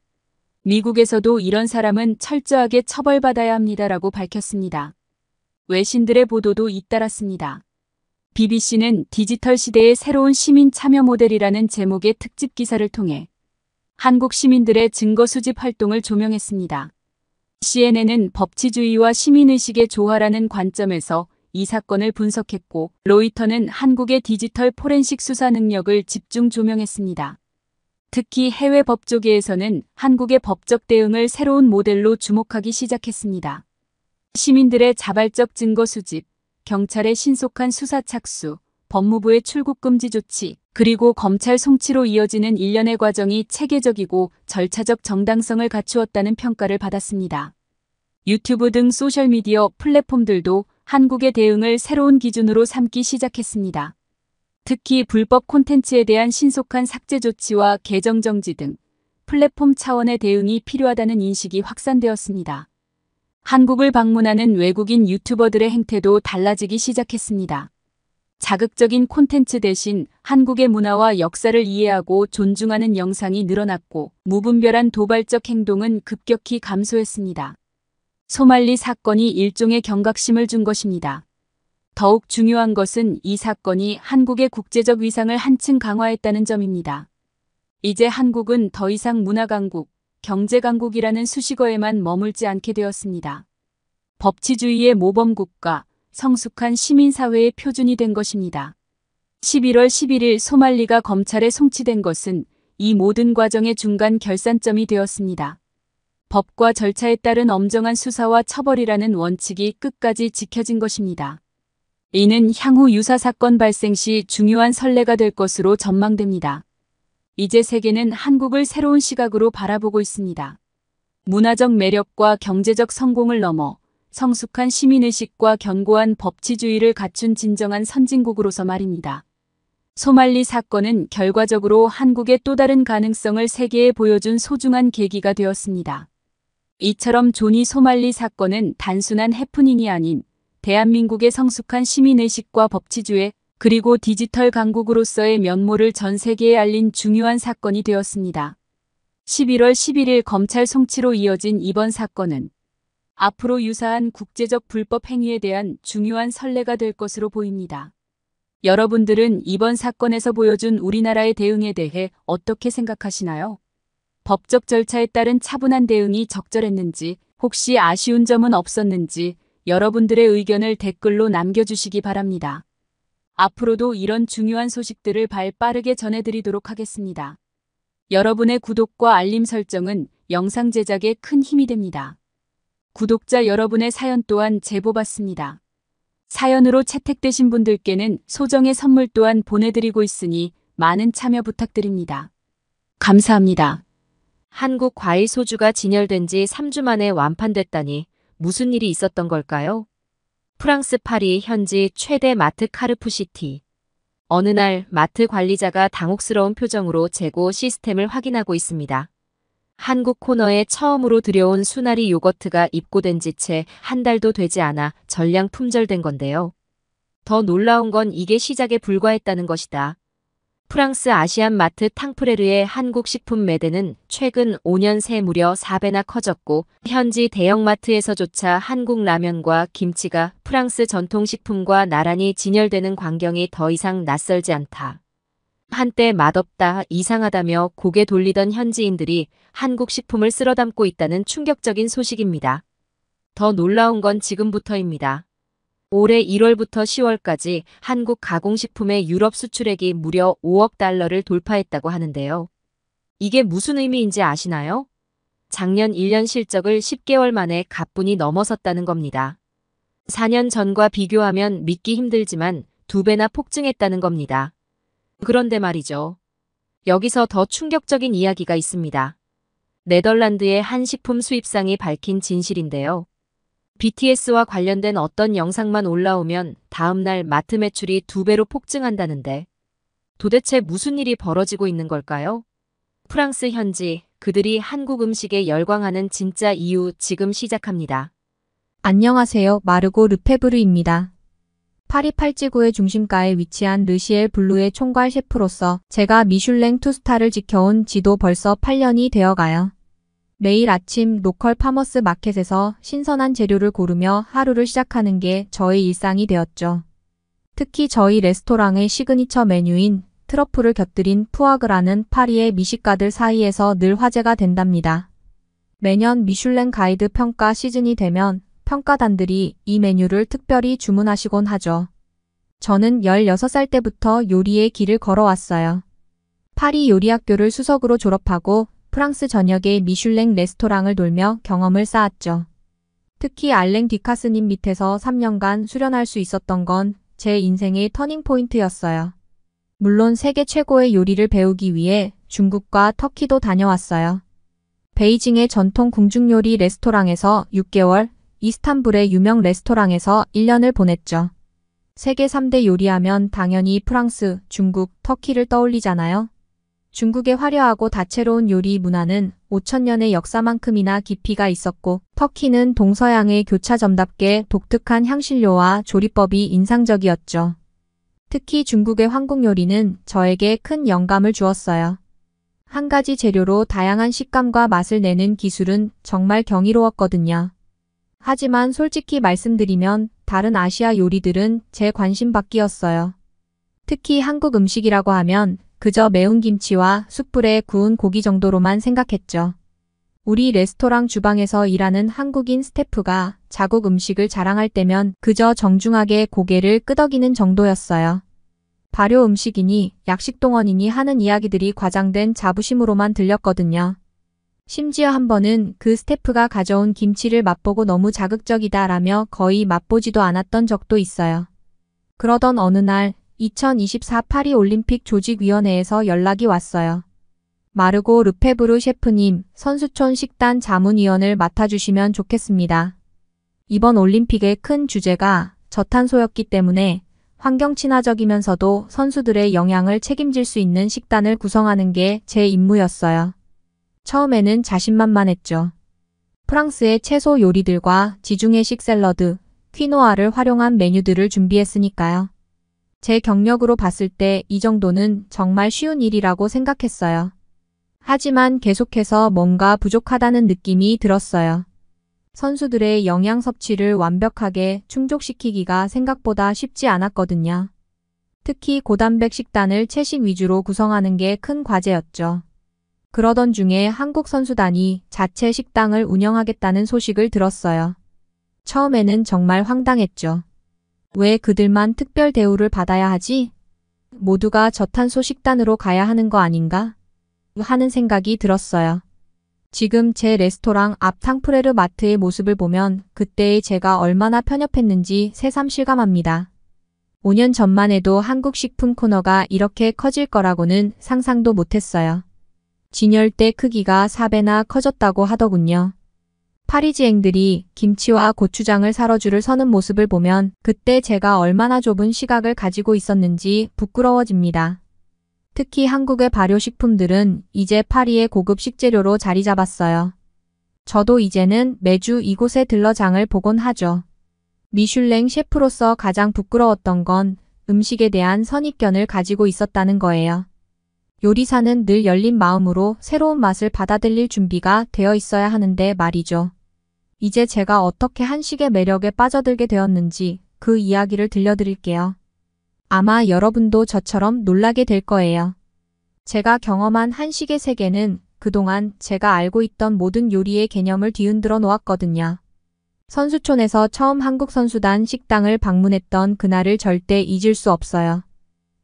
미국에서도 이런 사람은 철저하게 처벌받아야 합니다라고 밝혔습니다. 외신들의 보도도 잇따랐습니다. BBC는 디지털 시대의 새로운 시민 참여 모델이라는 제목의 특집 기사를 통해 한국 시민들의 증거 수집 활동을 조명했습니다. CNN은 법치주의와 시민의식의 조화라는 관점에서 이 사건을 분석했고, 로이터는 한국의 디지털 포렌식 수사 능력을 집중 조명했습니다. 특히 해외 법조계에서는 한국의 법적 대응을 새로운 모델로 주목하기 시작했습니다. 시민들의 자발적 증거 수집, 경찰의 신속한 수사 착수, 법무부의 출국 금지 조치, 그리고 검찰 송치로 이어지는 일련의 과정이 체계적이고 절차적 정당성을 갖추었다는 평가를 받았습니다. 유튜브 등 소셜미디어 플랫폼들도 한국의 대응을 새로운 기준으로 삼기 시작했습니다. 특히 불법 콘텐츠에 대한 신속한 삭제 조치와 계정 정지 등 플랫폼 차원의 대응이 필요하다는 인식이 확산되었습니다. 한국을 방문하는 외국인 유튜버들의 행태도 달라지기 시작했습니다. 자극적인 콘텐츠 대신 한국의 문화와 역사를 이해하고 존중하는 영상이 늘어났고, 무분별한 도발적 행동은 급격히 감소했습니다. 소말리 사건이 일종의 경각심을 준 것입니다. 더욱 중요한 것은 이 사건이 한국의 국제적 위상을 한층 강화했다는 점입니다. 이제 한국은 더 이상 문화강국, 경제강국이라는 수식어에만 머물지 않게 되었습니다. 법치주의의 모범국가, 성숙한 시민사회의 표준이 된 것입니다. 11월 11일 소말리가 검찰에 송치된 것은 이 모든 과정의 중간 결산점이 되었습니다. 법과 절차에 따른 엄정한 수사와 처벌이라는 원칙이 끝까지 지켜진 것입니다. 이는 향후 유사 사건 발생 시 중요한 선례가 될 것으로 전망됩니다. 이제 세계는 한국을 새로운 시각으로 바라보고 있습니다. 문화적 매력과 경제적 성공을 넘어 성숙한 시민의식과 견고한 법치주의를 갖춘 진정한 선진국으로서 말입니다. 소말리 사건은 결과적으로 한국의 또 다른 가능성을 세계에 보여준 소중한 계기가 되었습니다. 이처럼 조니 소말리 사건은 단순한 해프닝이 아닌 대한민국의 성숙한 시민의식과 법치주의, 그리고 디지털 강국으로서의 면모를 전 세계에 알린 중요한 사건이 되었습니다. 11월 11일 검찰 송치로 이어진 이번 사건은 앞으로 유사한 국제적 불법 행위에 대한 중요한 선례가 될 것으로 보입니다. 여러분들은 이번 사건에서 보여준 우리나라의 대응에 대해 어떻게 생각하시나요? 법적 절차에 따른 차분한 대응이 적절했는지, 혹시 아쉬운 점은 없었는지 여러분들의 의견을 댓글로 남겨주시기 바랍니다. 앞으로도 이런 중요한 소식들을 빠르게 전해드리도록 하겠습니다. 여러분의 구독과 알림 설정은 영상 제작에 큰 힘이 됩니다. 구독자 여러분의 사연 또한 제보받습니다. 사연으로 채택되신 분들께는 소정의 선물 또한 보내드리고 있으니 많은 참여 부탁드립니다. 감사합니다. 한국 과일 소주가 진열된 지 3주 만에 완판됐다니 무슨 일이 있었던 걸까요? 프랑스 파리 현지 최대 마트 카르푸시티. 어느 날 마트 관리자가 당혹스러운 표정으로 재고 시스템을 확인하고 있습니다. 한국 코너에 처음으로 들여온 수나리 요거트가 입고된 지 채 한 달도 되지 않아 전량 품절된 건데요. 더 놀라운 건 이게 시작에 불과했다는 것이다. 프랑스 아시안 마트 탕프레르의 한국 식품 매대는 최근 5년 새 무려 4배나 커졌고 현지 대형마트에서조차 한국 라면과 김치가 프랑스 전통식품과 나란히 진열되는 광경이 더 이상 낯설지 않다. 한때 맛없다, 이상하다며 고개 돌리던 현지인들이 한국 식품을 쓸어담고 있다는 충격적인 소식입니다. 더 놀라운 건 지금부터입니다. 올해 1월부터 10월까지 한국 가공식품의 유럽 수출액이 무려 5억 달러를 돌파했다고 하는데요. 이게 무슨 의미인지 아시나요? 작년 1년 실적을 10개월 만에 가뿐히 넘어섰다는 겁니다. 4년 전과 비교하면 믿기 힘들지만 2배나 폭증했다는 겁니다. 그런데 말이죠. 여기서 더 충격적인 이야기가 있습니다. 네덜란드의 한 식품 수입상이 밝힌 진실인데요. BTS와 관련된 어떤 영상만 올라오면 다음날 마트 매출이 2배로 폭증한다는데 도대체 무슨 일이 벌어지고 있는 걸까요? 프랑스 현지, 그들이 한국 음식에 열광하는 진짜 이유 지금 시작합니다. 안녕하세요. 마르고 르페브르입니다. 파리 팔지구의 중심가에 위치한 르시엘 블루의 총괄 셰프로서 제가 미슐랭 2스타를 지켜온 지도 벌써 8년이 되어가요. 매일 아침 로컬 파머스 마켓에서 신선한 재료를 고르며 하루를 시작하는 게 저의 일상이 되었죠. 특히 저희 레스토랑의 시그니처 메뉴인 트러플을 곁들인 푸아그라는 파리의 미식가들 사이에서 늘 화제가 된답니다. 매년 미슐랭 가이드 평가 시즌이 되면 평가단들이 이 메뉴를 특별히 주문하시곤 하죠. 저는 16살 때부터 요리의 길을 걸어왔어요. 파리 요리학교를 수석으로 졸업하고 프랑스 전역의 미슐랭 레스토랑을 돌며 경험을 쌓았죠. 특히 알랭 디카스님 밑에서 3년간 수련할 수 있었던 건 제 인생의 터닝포인트였어요. 물론 세계 최고의 요리를 배우기 위해 중국과 터키도 다녀왔어요. 베이징의 전통 궁중요리 레스토랑에서 6개월, 이스탄불의 유명 레스토랑에서 1년을 보냈죠. 세계 3대 요리하면 당연히 프랑스, 중국, 터키를 떠올리잖아요. 중국의 화려하고 다채로운 요리 문화는 5,000년의 역사만큼이나 깊이가 있었고 터키는 동서양의 교차점답게 독특한 향신료와 조리법이 인상적이었죠. 특히 중국의 황국 요리는 저에게 큰 영감을 주었어요. 한 가지 재료로 다양한 식감과 맛을 내는 기술은 정말 경이로웠거든요. 하지만 솔직히 말씀드리면 다른 아시아 요리들은 제 관심 밖이었어요. 특히 한국 음식이라고 하면 그저 매운 김치와 숯불에 구운 고기 정도로만 생각했죠. 우리 레스토랑 주방에서 일하는 한국인 스태프가 자국 음식을 자랑할 때면 그저 정중하게 고개를 끄덕이는 정도였어요. 발효 음식이니 약식동원이니 하는 이야기들이 과장된 자부심으로만 들렸거든요. 심지어 한 번은 그 스태프가 가져온 김치를 맛보고 너무 자극적이다라며 거의 맛보지도 않았던 적도 있어요. 그러던 어느 날 2024 파리 올림픽 조직위원회에서 연락이 왔어요. 마르고 르페브르 셰프님, 선수촌 식단 자문위원을 맡아주시면 좋겠습니다. 이번 올림픽의 큰 주제가 저탄소였기 때문에 환경 친화적이면서도 선수들의 영양을 책임질 수 있는 식단을 구성하는 게 제 임무였어요. 처음에는 자신만만했죠. 프랑스의 채소 요리들과 지중해식 샐러드, 퀴노아를 활용한 메뉴들을 준비했으니까요. 제 경력으로 봤을 때 이 정도는 정말 쉬운 일이라고 생각했어요. 하지만 계속해서 뭔가 부족하다는 느낌이 들었어요. 선수들의 영양 섭취를 완벽하게 충족시키기가 생각보다 쉽지 않았거든요. 특히 고단백 식단을 채식 위주로 구성하는 게 큰 과제였죠. 그러던 중에 한국 선수단이 자체 식당을 운영하겠다는 소식을 들었어요. 처음에는 정말 황당했죠. 왜 그들만 특별 대우를 받아야 하지? 모두가 저탄소 식단으로 가야 하는 거 아닌가? 하는 생각이 들었어요. 지금 제 레스토랑 앞 탕프레르 마트의 모습을 보면 그때의 제가 얼마나 편협했는지 새삼 실감합니다. 5년 전만 해도 한국 식품 코너가 이렇게 커질 거라고는 상상도 못했어요. 진열대 크기가 4배나 커졌다고 하더군요. 파리지앵들이 김치와 고추장을 사러 줄을 서는 모습을 보면 그때 제가 얼마나 좁은 시각을 가지고 있었는지 부끄러워집니다. 특히 한국의 발효식품들은 이제 파리의 고급 식재료로 자리 잡았어요. 저도 이제는 매주 이곳에 들러 장을 보곤 하죠. 미슐랭 셰프로서 가장 부끄러웠던 건 음식에 대한 선입견을 가지고 있었다는 거예요. 요리사는 늘 열린 마음으로 새로운 맛을 받아들일 준비가 되어 있어야 하는데 말이죠. 이제 제가 어떻게 한식의 매력에 빠져들게 되었는지 그 이야기를 들려드릴게요. 아마 여러분도 저처럼 놀라게 될 거예요. 제가 경험한 한식의 세계는 그동안 제가 알고 있던 모든 요리의 개념을 뒤흔들어 놓았거든요. 선수촌에서 처음 한국 선수단 식당을 방문했던 그날을 절대 잊을 수 없어요.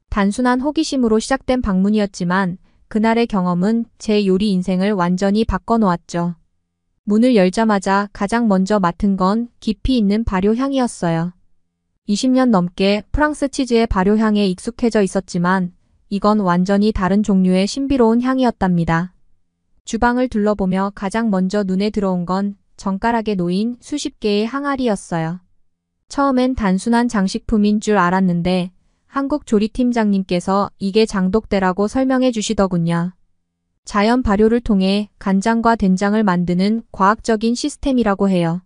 단순한 호기심으로 시작된 방문이었지만 그날의 경험은 제 요리 인생을 완전히 바꿔놓았죠. 문을 열자마자 가장 먼저 맡은 건 깊이 있는 발효향이었어요. 20년 넘게 프랑스 치즈의 발효향에 익숙해져 있었지만 이건 완전히 다른 종류의 신비로운 향이었답니다. 주방을 둘러보며 가장 먼저 눈에 들어온 건 정가락에 놓인 수십 개의 항아리였어요. 처음엔 단순한 장식품인 줄 알았는데 한국 조리팀장님께서 이게 장독대라고 설명해 주시더군요. 자연 발효를 통해 간장과 된장을 만드는 과학적인 시스템이라고 해요.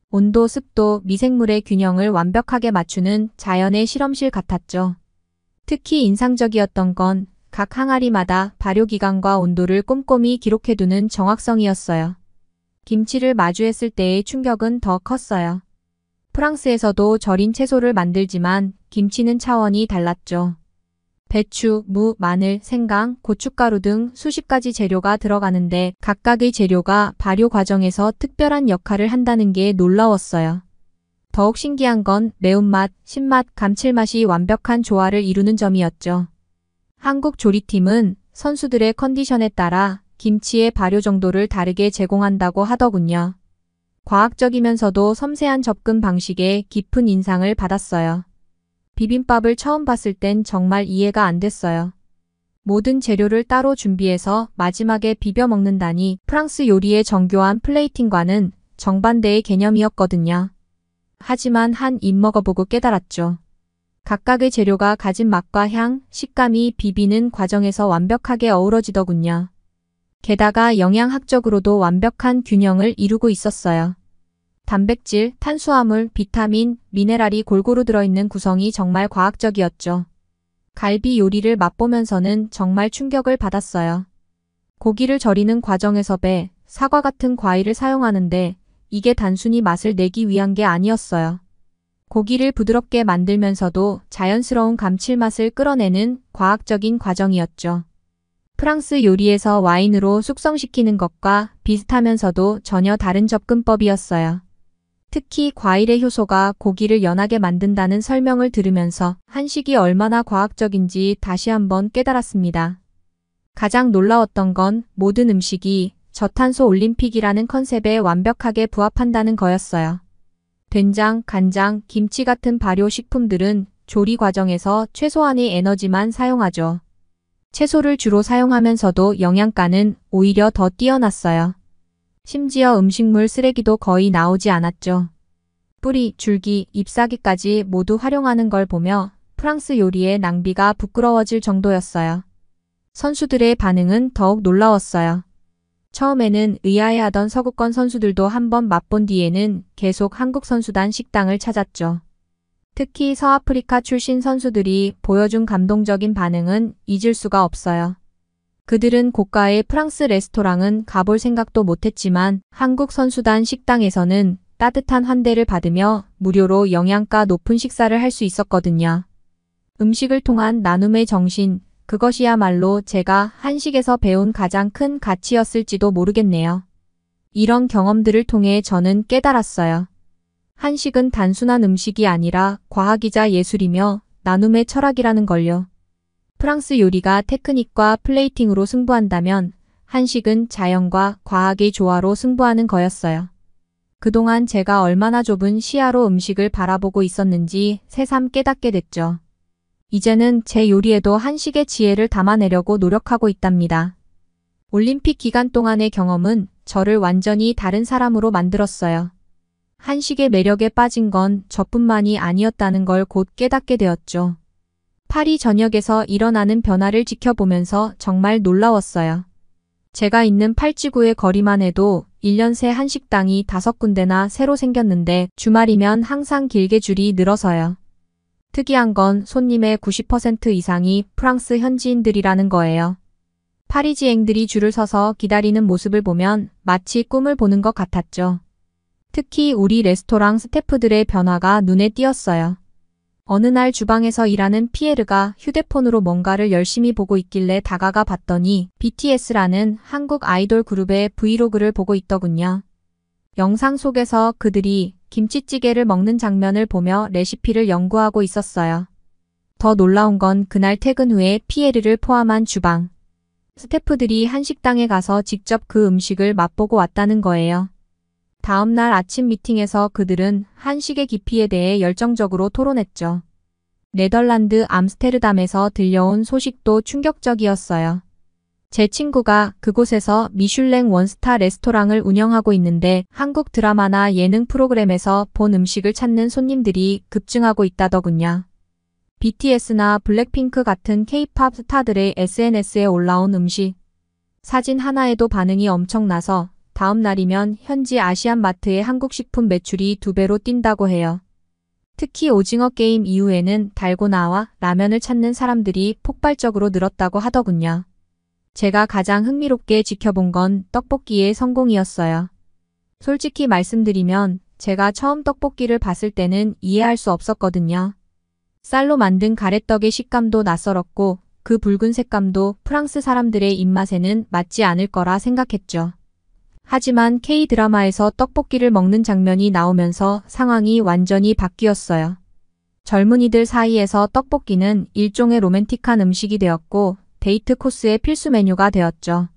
온도, 습도, 미생물의 균형을 완벽하게 맞추는 자연의 실험실 같았죠. 특히 인상적이었던 건 각 항아리마다 발효기간과 온도를 꼼꼼히 기록해두는 정확성이었어요. 김치를 마주했을 때의 충격은 더 컸어요. 프랑스에서도 절인 채소를 만들지만 김치는 차원이 달랐죠. 배추, 무, 마늘, 생강, 고춧가루 등 수십 가지 재료가 들어가는데 각각의 재료가 발효 과정에서 특별한 역할을 한다는 게 놀라웠어요. 더욱 신기한 건 매운맛, 신맛, 감칠맛이 완벽한 조화를 이루는 점이었죠. 한국 조리팀은 선수들의 컨디션에 따라 김치의 발효 정도를 다르게 제공한다고 하더군요. 과학적이면서도 섬세한 접근 방식에 깊은 인상을 받았어요. 비빔밥을 처음 봤을 땐 정말 이해가 안 됐어요. 모든 재료를 따로 준비해서 마지막에 비벼 먹는다니 프랑스 요리의 정교한 플레이팅과는 정반대의 개념이었거든요. 하지만 한 입 먹어보고 깨달았죠. 각각의 재료가 가진 맛과 향, 식감이 비비는 과정에서 완벽하게 어우러지더군요. 게다가 영양학적으로도 완벽한 균형을 이루고 있었어요. 단백질, 탄수화물, 비타민, 미네랄이 골고루 들어있는 구성이 정말 과학적이었죠. 갈비 요리를 맛보면서는 정말 충격을 받았어요. 고기를 절이는 과정에서 배, 사과 같은 과일을 사용하는데 이게 단순히 맛을 내기 위한 게 아니었어요. 고기를 부드럽게 만들면서도 자연스러운 감칠맛을 끌어내는 과학적인 과정이었죠. 프랑스 요리에서 와인으로 숙성시키는 것과 비슷하면서도 전혀 다른 접근법이었어요. 특히 과일의 효소가 고기를 연하게 만든다는 설명을 들으면서 한식이 얼마나 과학적인지 다시 한번 깨달았습니다. 가장 놀라웠던 건 모든 음식이 저탄소 올림픽이라는 컨셉에 완벽하게 부합한다는 거였어요. 된장, 간장, 김치 같은 발효 식품들은 조리 과정에서 최소한의 에너지만 사용하죠. 채소를 주로 사용하면서도 영양가는 오히려 더 뛰어났어요. 심지어 음식물 쓰레기도 거의 나오지 않았죠. 뿌리, 줄기, 잎사귀까지 모두 활용하는 걸 보며 프랑스 요리의 낭비가 부끄러워질 정도였어요. 선수들의 반응은 더욱 놀라웠어요. 처음에는 의아해하던 서구권 선수들도 한번 맛본 뒤에는 계속 한국 선수단 식당을 찾았죠. 특히 서아프리카 출신 선수들이 보여준 감동적인 반응은 잊을 수가 없어요. 그들은 고가의 프랑스 레스토랑은 가볼 생각도 못했지만 한국 선수단 식당에서는 따뜻한 환대를 받으며 무료로 영양가 높은 식사를 할 수 있었거든요. 음식을 통한 나눔의 정신, 그것이야말로 제가 한식에서 배운 가장 큰 가치였을지도 모르겠네요. 이런 경험들을 통해 저는 깨달았어요. 한식은 단순한 음식이 아니라 과학이자 예술이며 나눔의 철학이라는 걸요. 프랑스 요리가 테크닉과 플레이팅으로 승부한다면 한식은 자연과 과학의 조화로 승부하는 거였어요. 그동안 제가 얼마나 좁은 시야로 음식을 바라보고 있었는지 새삼 깨닫게 됐죠. 이제는 제 요리에도 한식의 지혜를 담아내려고 노력하고 있답니다. 올림픽 기간 동안의 경험은 저를 완전히 다른 사람으로 만들었어요. 한식의 매력에 빠진 건 저뿐만이 아니었다는 걸 곧 깨닫게 되었죠. 파리 전역에서 일어나는 변화를 지켜보면서 정말 놀라웠어요. 제가 있는 팔찌구의 거리만 해도 1년 새 한식당이 5군데나 새로 생겼는데 주말이면 항상 길게 줄이 늘어서요. 특이한 건 손님의 90% 이상이 프랑스 현지인들이라는 거예요. 파리지앵들이 줄을 서서 기다리는 모습을 보면 마치 꿈을 보는 것 같았죠. 특히 우리 레스토랑 스태프들의 변화가 눈에 띄었어요. 어느 날 주방에서 일하는 피에르가 휴대폰으로 뭔가를 열심히 보고 있길래 다가가 봤더니 BTS라는 한국 아이돌 그룹의 브이로그를 보고 있더군요. 영상 속에서 그들이 김치찌개를 먹는 장면을 보며 레시피를 연구하고 있었어요. 더 놀라운 건 그날 퇴근 후에 피에르를 포함한 주방 스태프들이 한식당에 가서 직접 그 음식을 맛보고 왔다는 거예요. 다음 날 아침 미팅에서 그들은 한식의 깊이에 대해 열정적으로 토론했죠. 네덜란드 암스테르담에서 들려온 소식도 충격적이었어요. 제 친구가 그곳에서 미슐랭 원스타 레스토랑을 운영하고 있는데 한국 드라마나 예능 프로그램에서 본 음식을 찾는 손님들이 급증하고 있다더군요. BTS나 블랙핑크 같은 K-팝 스타들의 SNS에 올라온 음식 사진 하나에도 반응이 엄청나서 다음 날이면 현지 아시안 마트의 한국 식품 매출이 2배로 뛴다고 해요. 특히 오징어 게임 이후에는 달고나와 라면을 찾는 사람들이 폭발적으로 늘었다고 하더군요. 제가 가장 흥미롭게 지켜본 건 떡볶이의 성공이었어요. 솔직히 말씀드리면 제가 처음 떡볶이를 봤을 때는 이해할 수 없었거든요. 쌀로 만든 가래떡의 식감도 낯설었고 그 붉은 색감도 프랑스 사람들의 입맛에는 맞지 않을 거라 생각했죠. 하지만 K-드라마에서 떡볶이를 먹는 장면이 나오면서 상황이 완전히 바뀌었어요. 젊은이들 사이에서 떡볶이는 일종의 로맨틱한 음식이 되었고 데이트 코스의 필수 메뉴가 되었죠.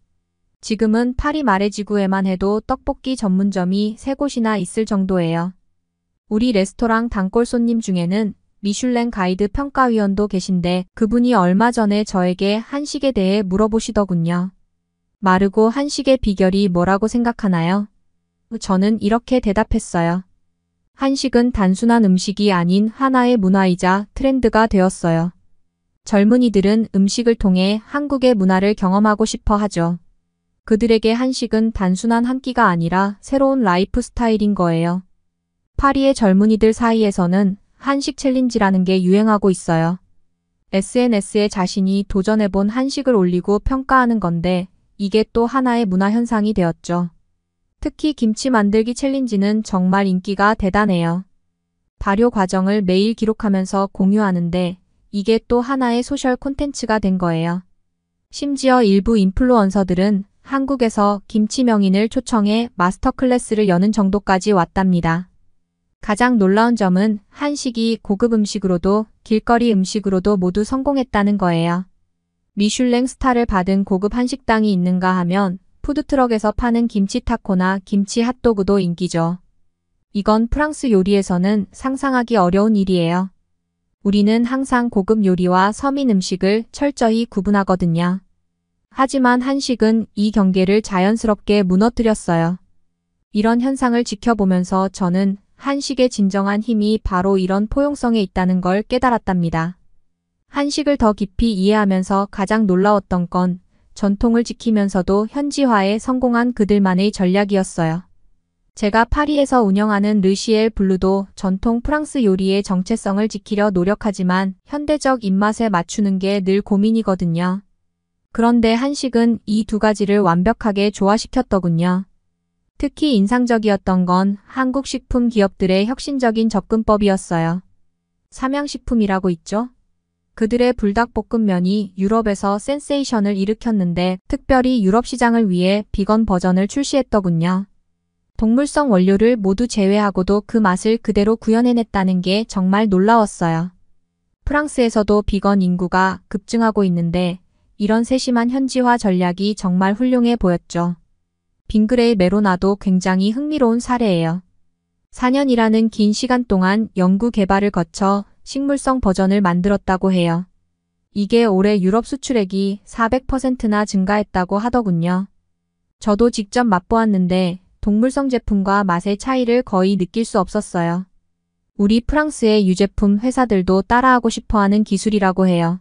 지금은 파리 마레지구에만 해도 떡볶이 전문점이 3곳이나 있을 정도예요. 우리 레스토랑 단골 손님 중에는 미슐랭 가이드 평가위원도 계신데 그분이 얼마 전에 저에게 한식에 대해 물어보시더군요. 마르고 한식의 비결이 뭐라고 생각하나요? 저는 이렇게 대답했어요. 한식은 단순한 음식이 아닌 하나의 문화이자 트렌드가 되었어요. 젊은이들은 음식을 통해 한국의 문화를 경험하고 싶어 하죠. 그들에게 한식은 단순한 한 끼가 아니라 새로운 라이프 스타일인 거예요. 파리의 젊은이들 사이에서는 한식 챌린지라는 게 유행하고 있어요. SNS에 자신이 도전해본 한식을 올리고 평가하는 건데 이게 또 하나의 문화 현상이 되었죠. 특히 김치 만들기 챌린지는 정말 인기가 대단해요. 발효 과정을 매일 기록하면서 공유하는데 이게 또 하나의 소셜 콘텐츠가 된 거예요. 심지어 일부 인플루언서들은 한국에서 김치 명인을 초청해 마스터 클래스를 여는 정도까지 왔답니다. 가장 놀라운 점은 한식이 고급 음식으로도 길거리 음식으로도 모두 성공했다는 거예요. 미슐랭 스타를 받은 고급 한식당이 있는가 하면 푸드트럭에서 파는 김치 타코나 김치 핫도그도 인기죠. 이건 프랑스 요리에서는 상상하기 어려운 일이에요. 우리는 항상 고급 요리와 서민 음식을 철저히 구분하거든요. 하지만 한식은 이 경계를 자연스럽게 무너뜨렸어요. 이런 현상을 지켜보면서 저는 한식의 진정한 힘이 바로 이런 포용성에 있다는 걸 깨달았답니다. 한식을 더 깊이 이해하면서 가장 놀라웠던 건 전통을 지키면서도 현지화에 성공한 그들만의 전략이었어요. 제가 파리에서 운영하는 르시엘 블루도 전통 프랑스 요리의 정체성을 지키려 노력하지만 현대적 입맛에 맞추는 게 늘 고민이거든요. 그런데 한식은 이 두 가지를 완벽하게 조화시켰더군요. 특히 인상적이었던 건 한국 식품 기업들의 혁신적인 접근법이었어요. 삼양식품이라고 있죠? 그들의 불닭볶음면이 유럽에서 센세이션을 일으켰는데 특별히 유럽 시장을 위해 비건 버전을 출시했더군요. 동물성 원료를 모두 제외하고도 그 맛을 그대로 구현해냈다는 게 정말 놀라웠어요. 프랑스에서도 비건 인구가 급증하고 있는데 이런 세심한 현지화 전략이 정말 훌륭해 보였죠. 빙그레이 메로나도 굉장히 흥미로운 사례예요. 4년이라는 긴 시간 동안 연구 개발을 거쳐 식물성 버전을 만들었다고 해요. 이게 올해 유럽 수출액이 400%나 증가했다고 하더군요. 저도 직접 맛보았는데 동물성 제품과 맛의 차이를 거의 느낄 수 없었어요. 우리 프랑스의 유제품 회사들도 따라하고 싶어하는 기술이라고 해요.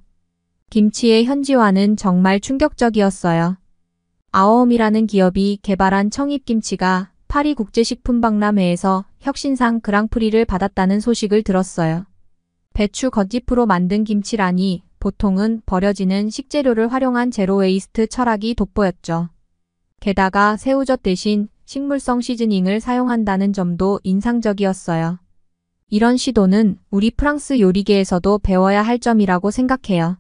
김치의 현지화는 정말 충격적이었어요. 아오엄이라는 기업이 개발한 청입김치가 파리 국제식품박람회에서 혁신상 그랑프리를 받았다는 소식을 들었어요. 배추 겉잎으로 만든 김치라니 보통은 버려지는 식재료를 활용한 제로웨이스트 철학이 돋보였죠. 게다가 새우젓 대신 식물성 시즈닝을 사용한다는 점도 인상적이었어요. 이런 시도는 우리 프랑스 요리계에서도 배워야 할 점이라고 생각해요.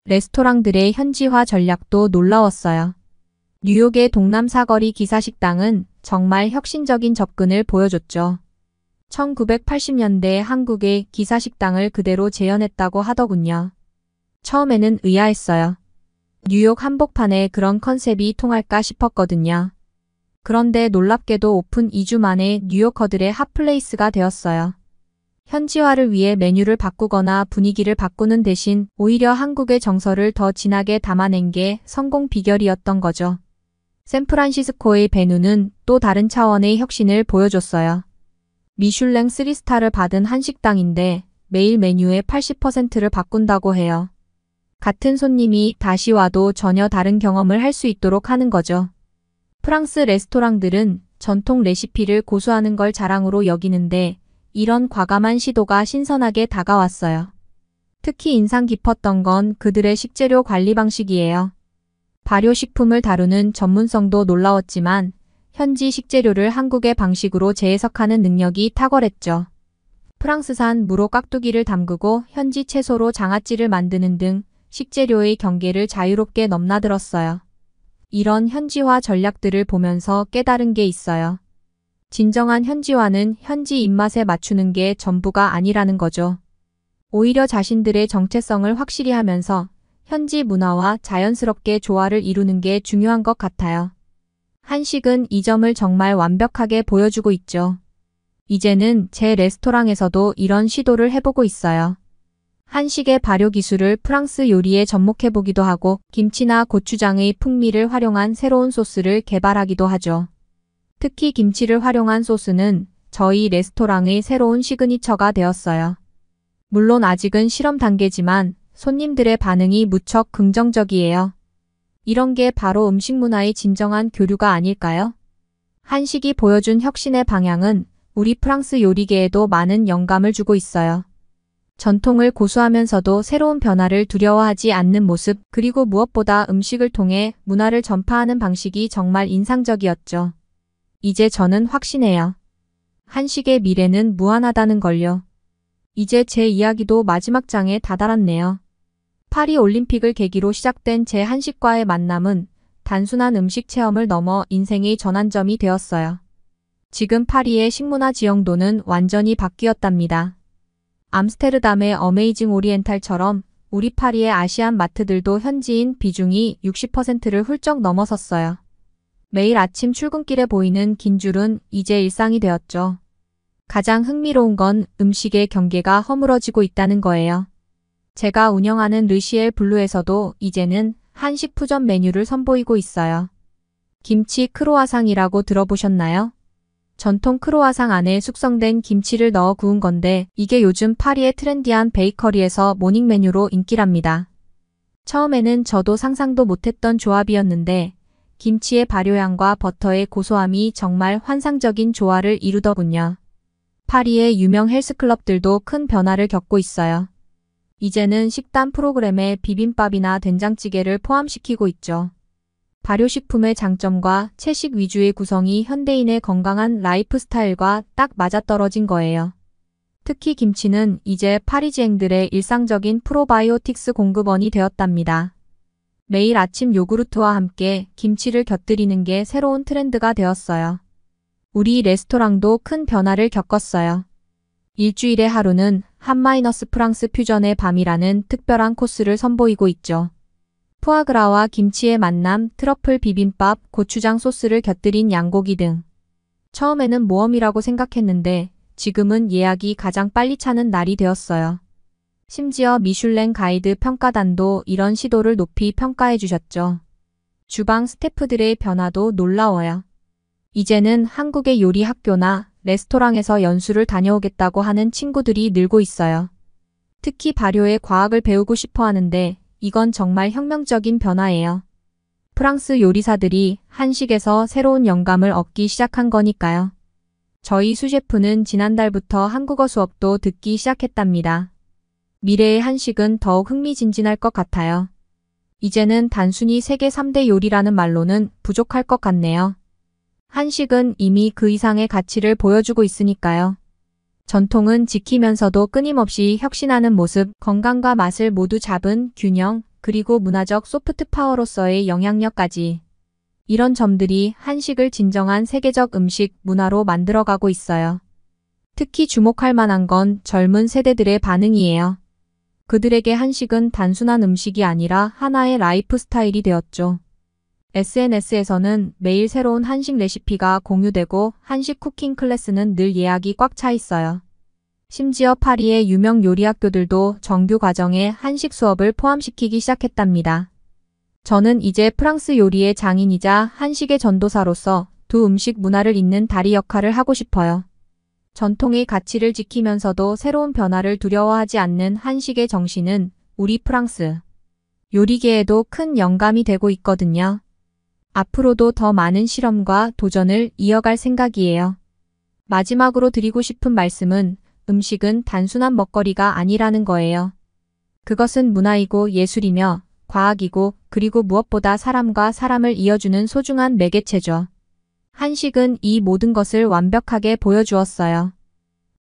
레스토랑들의 현지화 전략도 놀라웠어요. 뉴욕의 동남 사거리 기사식당은 정말 혁신적인 접근을 보여줬죠. 1980년대 한국의 기사식당을 그대로 재현했다고 하더군요. 처음에는 의아했어요. 뉴욕 한복판에 그런 컨셉이 통할까 싶었거든요. 그런데 놀랍게도 오픈 2주 만에 뉴요커들의 핫플레이스가 되었어요. 현지화를 위해 메뉴를 바꾸거나 분위기를 바꾸는 대신 오히려 한국의 정서를 더 진하게 담아낸 게 성공 비결이었던 거죠. 샌프란시스코의 베누는 또 다른 차원의 혁신을 보여줬어요. 미슐랭 3스타를 받은 한식당인데 매일 메뉴의 80%를 바꾼다고 해요. 같은 손님이 다시 와도 전혀 다른 경험을 할 수 있도록 하는 거죠. 프랑스 레스토랑들은 전통 레시피를 고수하는 걸 자랑으로 여기는데 이런 과감한 시도가 신선하게 다가왔어요. 특히 인상 깊었던 건 그들의 식재료 관리 방식이에요. 발효식품을 다루는 전문성도 놀라웠지만 현지 식재료를 한국의 방식으로 재해석하는 능력이 탁월했죠. 프랑스산 무로 깍두기를 담그고 현지 채소로 장아찌를 만드는 등 식재료의 경계를 자유롭게 넘나들었어요. 이런 현지화 전략들을 보면서 깨달은 게 있어요. 진정한 현지화는 현지 입맛에 맞추는 게 전부가 아니라는 거죠. 오히려 자신들의 정체성을 확실히 하면서 현지 문화와 자연스럽게 조화를 이루는 게 중요한 것 같아요. 한식은 이 점을 정말 완벽하게 보여주고 있죠. 이제는 제 레스토랑에서도 이런 시도를 해보고 있어요. 한식의 발효 기술을 프랑스 요리에 접목해보기도 하고 김치나 고추장의 풍미를 활용한 새로운 소스를 개발하기도 하죠. 특히 김치를 활용한 소스는 저희 레스토랑의 새로운 시그니처가 되었어요. 물론 아직은 실험 단계지만 손님들의 반응이 무척 긍정적이에요. 이런 게 바로 음식 문화의 진정한 교류가 아닐까요? 한식이 보여준 혁신의 방향은 우리 프랑스 요리계에도 많은 영감을 주고 있어요. 전통을 고수하면서도 새로운 변화를 두려워하지 않는 모습, 그리고 무엇보다 음식을 통해 문화를 전파하는 방식이 정말 인상적이었죠. 이제 저는 확신해요. 한식의 미래는 무한하다는 걸요. 이제 제 이야기도 마지막 장에 다다랐네요. 파리 올림픽을 계기로 시작된 제 한식과의 만남은 단순한 음식 체험을 넘어 인생의 전환점이 되었어요. 지금 파리의 식문화 지형도는 완전히 바뀌었답니다. 암스테르담의 어메이징 오리엔탈처럼 우리 파리의 아시안 마트들도 현지인 비중이 60%를 훌쩍 넘어섰어요. 매일 아침 출근길에 보이는 긴 줄은 이제 일상이 되었죠. 가장 흥미로운 건 음식의 경계가 허물어지고 있다는 거예요. 제가 운영하는 르시엘 블루에서도 이제는 한식 푸전 메뉴를 선보이고 있어요. 김치 크로아상이라고 들어보셨나요? 전통 크로아상 안에 숙성된 김치를 넣어 구운 건데 이게 요즘 파리의 트렌디한 베이커리에서 모닝 메뉴로 인기랍니다. 처음에는 저도 상상도 못했던 조합이었는데 김치의 발효향과 버터의 고소함이 정말 환상적인 조화를 이루더군요. 파리의 유명 헬스클럽들도 큰 변화를 겪고 있어요. 이제는 식단 프로그램에 비빔밥이나 된장찌개를 포함시키고 있죠. 발효식품의 장점과 채식 위주의 구성이 현대인의 건강한 라이프 스타일과 딱 맞아떨어진 거예요. 특히 김치는 이제 파리지앵들의 일상적인 프로바이오틱스 공급원이 되었답니다. 매일 아침 요구르트와 함께 김치를 곁들이는 게 새로운 트렌드가 되었어요. 우리 레스토랑도 큰 변화를 겪었어요. 일주일에 하루는 한- 프랑스 퓨전의 밤이라는 특별한 코스를 선보이고 있죠. 푸아그라와 김치의 만남, 트러플 비빔밥, 고추장 소스를 곁들인 양고기 등. 처음에는 모험이라고 생각했는데 지금은 예약이 가장 빨리 차는 날이 되었어요. 심지어 미슐랭 가이드 평가단도 이런 시도를 높이 평가해 주셨죠. 주방 스태프들의 변화도 놀라워요. 이제는 한국의 요리 학교나 레스토랑에서 연수를 다녀오겠다고 하는 친구들이 늘고 있어요. 특히 발효의 과학을 배우고 싶어 하는데 이건 정말 혁명적인 변화예요. 프랑스 요리사들이 한식에서 새로운 영감을 얻기 시작한 거니까요. 저희 수셰프는 지난달부터 한국어 수업도 듣기 시작했답니다. 미래의 한식은 더욱 흥미진진할 것 같아요. 이제는 단순히 세계 3대 요리라는 말로는 부족할 것 같네요. 한식은 이미 그 이상의 가치를 보여주고 있으니까요. 전통은 지키면서도 끊임없이 혁신하는 모습, 건강과 맛을 모두 잡은 균형, 그리고 문화적 소프트 파워로서의 영향력까지. 이런 점들이 한식을 진정한 세계적 음식 문화로 만들어가고 있어요. 특히 주목할 만한 건 젊은 세대들의 반응이에요. 그들에게 한식은 단순한 음식이 아니라 하나의 라이프 스타일이 되었죠. SNS에서는 매일 새로운 한식 레시피가 공유되고 한식 쿠킹 클래스는 늘 예약이 꽉 차 있어요. 심지어 파리의 유명 요리 학교들도 정규 과정에 한식 수업을 포함시키기 시작했답니다. 저는 이제 프랑스 요리의 장인이자 한식의 전도사로서 두 음식 문화를 잇는 다리 역할을 하고 싶어요. 전통의 가치를 지키면서도 새로운 변화를 두려워하지 않는 한식의 정신은 우리 프랑스 요리계에도 큰 영감이 되고 있거든요. 앞으로도 더 많은 실험과 도전을 이어갈 생각이에요. 마지막으로 드리고 싶은 말씀은 음식은 단순한 먹거리가 아니라는 거예요. 그것은 문화이고 예술이며 과학이고 그리고 무엇보다 사람과 사람을 이어주는 소중한 매개체죠. 한식은 이 모든 것을 완벽하게 보여주었어요.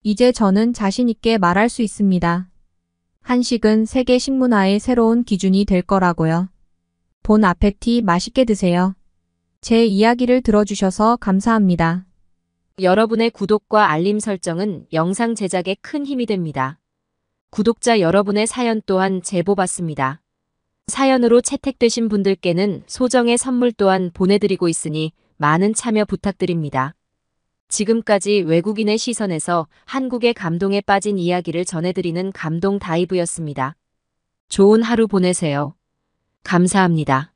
이제 저는 자신 있게 말할 수 있습니다. 한식은 세계 식문화의 새로운 기준이 될 거라고요. 본 아페티 맛있게 드세요. 제 이야기를 들어주셔서 감사합니다. 여러분의 구독과 알림 설정은 영상 제작에 큰 힘이 됩니다. 구독자 여러분의 사연 또한 제보받습니다. 사연으로 채택되신 분들께는 소정의 선물 또한 보내드리고 있으니 많은 참여 부탁드립니다. 지금까지 외국인의 시선에서 한국의 감동에 빠진 이야기를 전해드리는 감동 다이브였습니다. 좋은 하루 보내세요. 감사합니다.